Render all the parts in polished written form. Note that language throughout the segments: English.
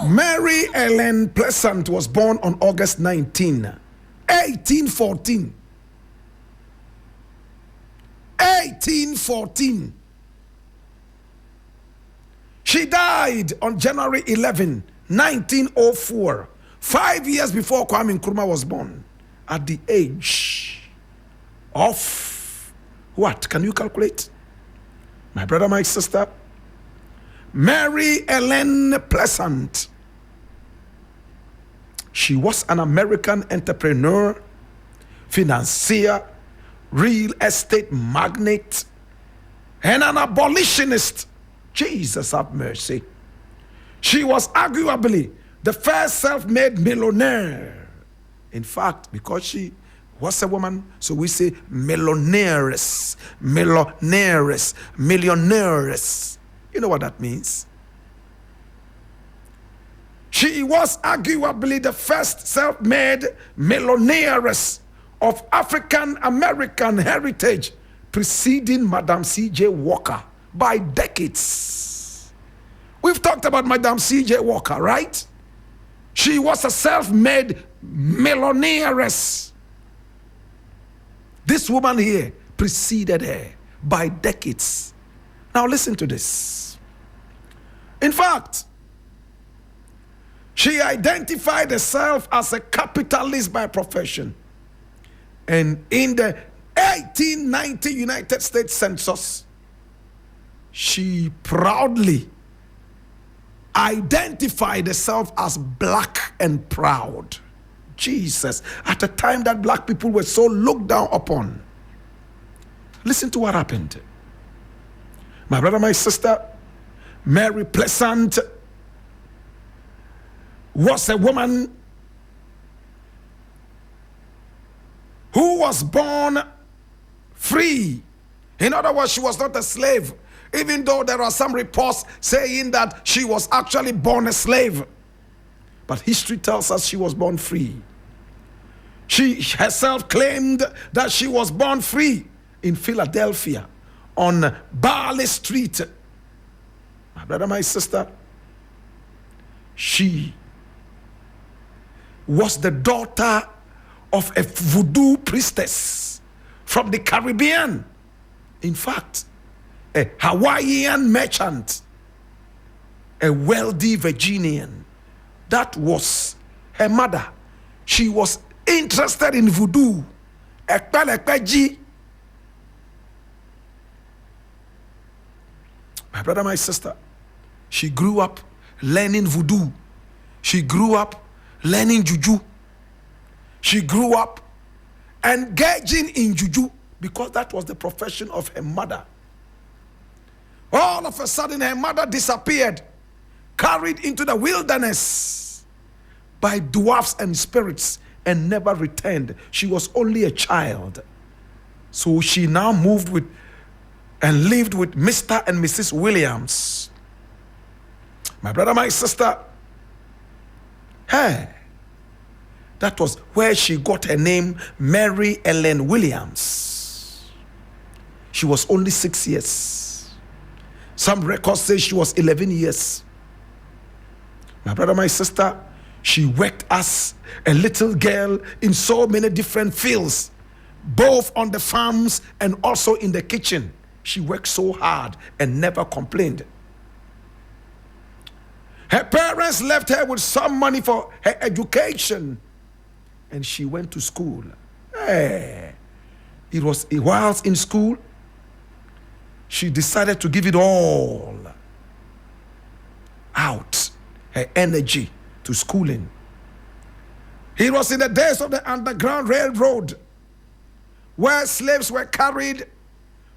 Mary Ellen Pleasant was born on August 19, 1814. 1814. She died on January 11, 1904, 5 years before Kwame Nkrumah was born, at the age of what? Can you calculate? My brother, my sister, Mary Ellen Pleasant. She was an American entrepreneur, financier, real estate magnate, and an abolitionist. Jesus have mercy. She was arguably the first self-made millionaire. In fact, because she was a woman, so we say millionaires, millionaires, millionaires. You know what that means? She was arguably the first self-made millionaires of African American heritage, preceding Madam C.J. Walker by decades. We've talked about Madam C.J. Walker, right? She was a self-made millionaires. This woman here preceded her by decades. Now listen to this. In fact, she identified herself as a capitalist by profession. And in the 1890 United States Census, she proudly identified herself as black and proud. Jesus, at a time that black people were so looked down upon. Listen to what happened. My brother, my sister, Mary Pleasant was a woman who was born free. In other words, she was not a slave, even though there are some reports saying that she was actually born a slave. But history tells us she was born free. She herself claimed that she was born free in Philadelphia on Barley Street. My brother, my sister, she was the daughter of a voodoo priestess from the Caribbean. In fact, a Hawaiian merchant, a wealthy Virginian. That was her mother. She was interested in voodoo. My brother, my sister, she grew up learning voodoo. She grew up learning juju. She grew up engaging in juju because that was the profession of her mother. All of a sudden, her mother disappeared, carried into the wilderness by dwarfs and spirits, and never returned. She was only a child. So she now moved with and lived with Mr. and Mrs. Williams. My brother, my sister, hey, that was where she got her name, Mary Ellen Williams. She was only 6 years. Some records say she was 11 years. My brother, my sister, she worked as a little girl in so many different fields, both on the farms and also in the kitchen. She worked so hard and never complained. Her parents left her with some money for her education, and she went to school. Hey, whilst in school, she decided to give it all out, her energy to schooling. It was in the days of the Underground Railroad, where slaves were carried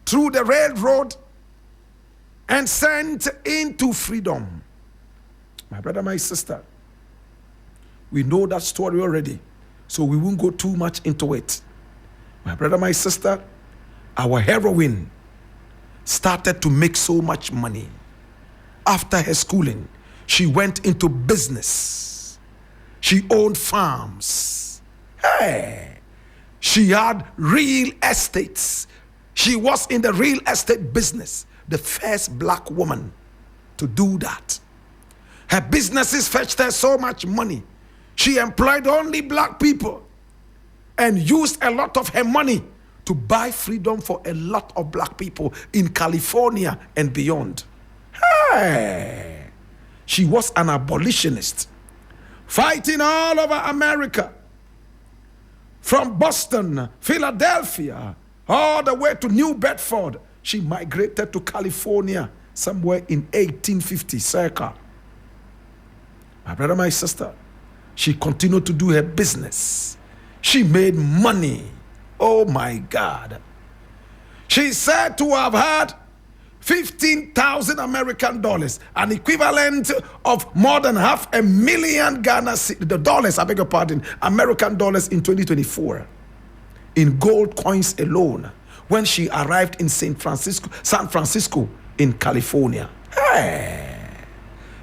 through the railroad and sent into freedom. My brother, my sister, we know that story already, so we won't go too much into it. My brother, my sister, our heroine started to make so much money. After her schooling, she went into business. She owned farms. Hey, she had real estates. She was in the real estate business, the first black woman to do that. Her businesses fetched her so much money. She employed only black people and used a lot of her money to buy freedom for a lot of black people in California and beyond. Hey! She was an abolitionist, fighting all over America, from Boston, Philadelphia, all the way to New Bedford. She migrated to California somewhere in 1850 circa. My brother, my sister, she continued to do her business. She made money. Oh my God. She said to have had 15,000 American dollars, an equivalent of more than $500,000 dollars, I beg your pardon, American dollars in 2024, in gold coins alone, when she arrived in San Francisco in California. Hey!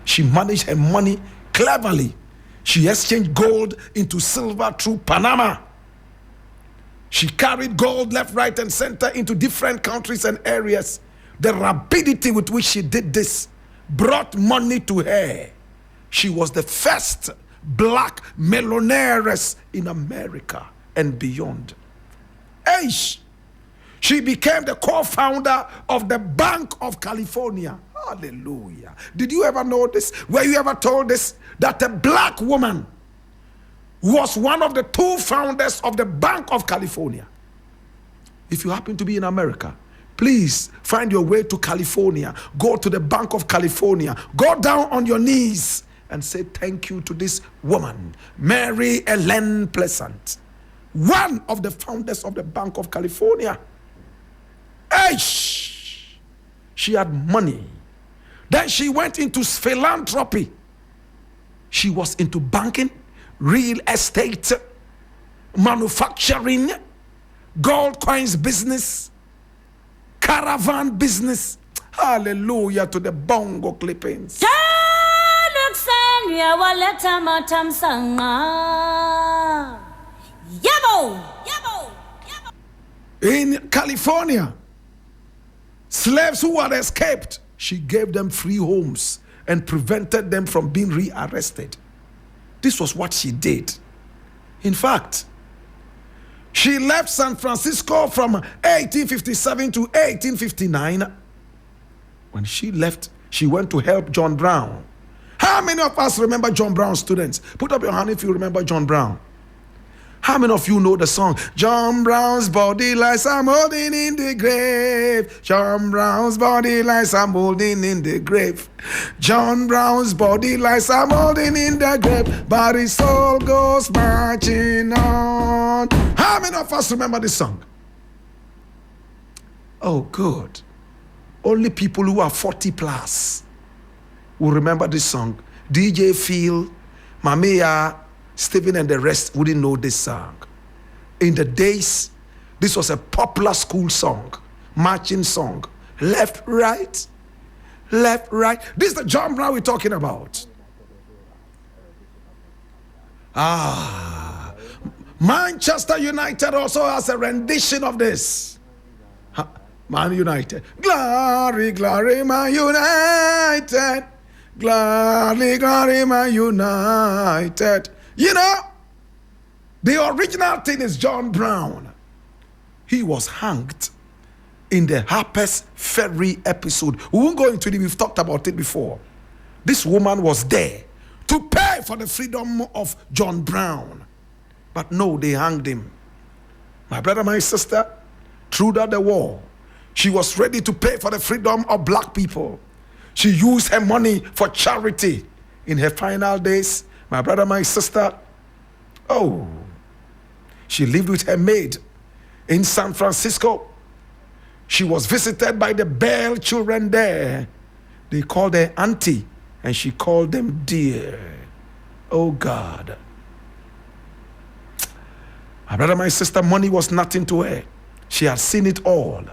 She managed her money cleverly. She exchanged gold into silver through Panama. She carried gold left, right, and center into different countries and areas. The rapidity with which she did this brought money to her. She was the first black millionaires in America and beyond. Aish! She became the co-founder of the Bank of California. Hallelujah. Did you ever know this? Were you ever told this? That a black woman was one of the two founders of the Bank of California. If you happen to be in America, please find your way to California. Go to the Bank of California. Go down on your knees and say thank you to this woman, Mary Ellen Pleasant, one of the founders of the Bank of California. Eish! She had money. Then she went into philanthropy. She was into banking, real estate, manufacturing, gold coins business, caravan business. Hallelujah to the bongo clippings. In California, slaves who had escaped, she gave them free homes and prevented them from being rearrested. This was what she did. In fact, she left San Francisco from 1857 to 1859. When she left, she went to help John Brown. How many of us remember John Brown, students? Put up your hand if you remember John Brown. How many of you know the song? John Brown's body lies I'm holding in the grave. John Brown's body lies I'm holding in the grave. John Brown's body lies I'm holding in the grave, but his soul goes marching on. How many of us remember this song? Oh, good. Only people who are 40 plus will remember this song. DJ Phil, Mamea, Stephen and the rest wouldn't know this song. In the days, this was a popular school song, marching song. Left, right, left, right. This is the John Brown we're talking about. Manchester United also has a rendition of this. Man United. Glory, glory, Man United. Glory, glory, Man United. You know, the original thing is John Brown. He was hanged in the Harper's Ferry episode. We won't go into it, we've talked about it before. This woman was there to pay for the freedom of John Brown. But no, they hanged him. My brother, my sister, throughout the war, she was ready to pay for the freedom of black people. She used her money for charity. In her final days, my brother, my sister, she lived with her maid in San Francisco. She was visited by the Bell children there. They called her auntie, and she called them dear. Oh God. My brother, my sister, money was nothing to her. She had seen it all.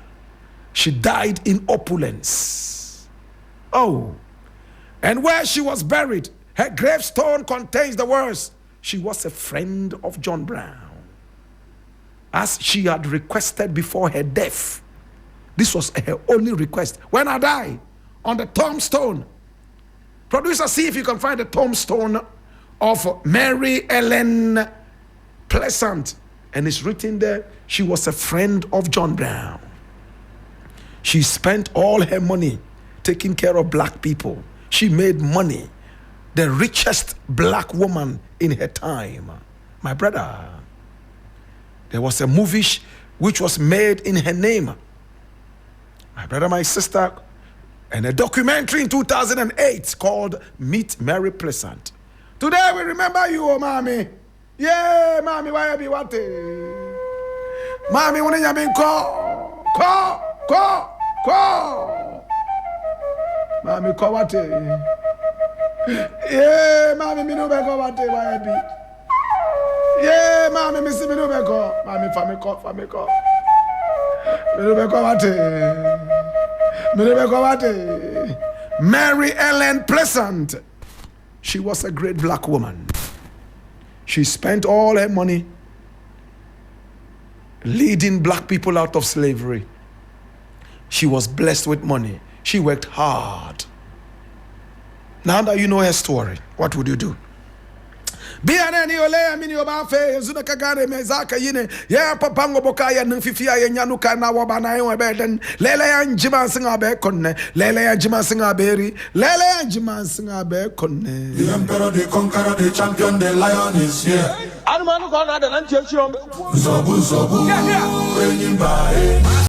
She died in opulence. And where she was buried, her gravestone contains the words, she was a friend of John Brown, as she had requested before her death. This was her only request. When I die, on the tombstone, Producer, see if you can find the tombstone of Mary Ellen Pleasant. And it's written there, she was a friend of John Brown. She spent all her money taking care of black people. She made money. The richest black woman in her time. My brother, there was a movie which was made in her name. My brother, my sister, and a documentary in 2008 called Meet Mary Pleasant. Today we remember you, oh mommy. Yeah, mommy, why you be what? Mommy, when you mean call. Mommy, call what? Yeah, mommy, me no be call what? Why you be? Yeah, mommy, me see me no be call. Mommy, for me call. Me no be call what? Me no be call what? Mary Ellen Pleasant. She was a great black woman. She spent all her money leading black people out of slavery. She was blessed with money. She worked hard. Now that you know her story, what would you do? Bianani ole amini obafe zuna kagare mezaka yine ya papango bokaya nfifia ya nyanuka na wabana yo beden lele ya njima singa be konne lele ya njima singa beri lele ya njima singa be konne. The emperor, the conqueror, the champion, the lion is here. Anu manu kona da nanti ya chiro. Zobu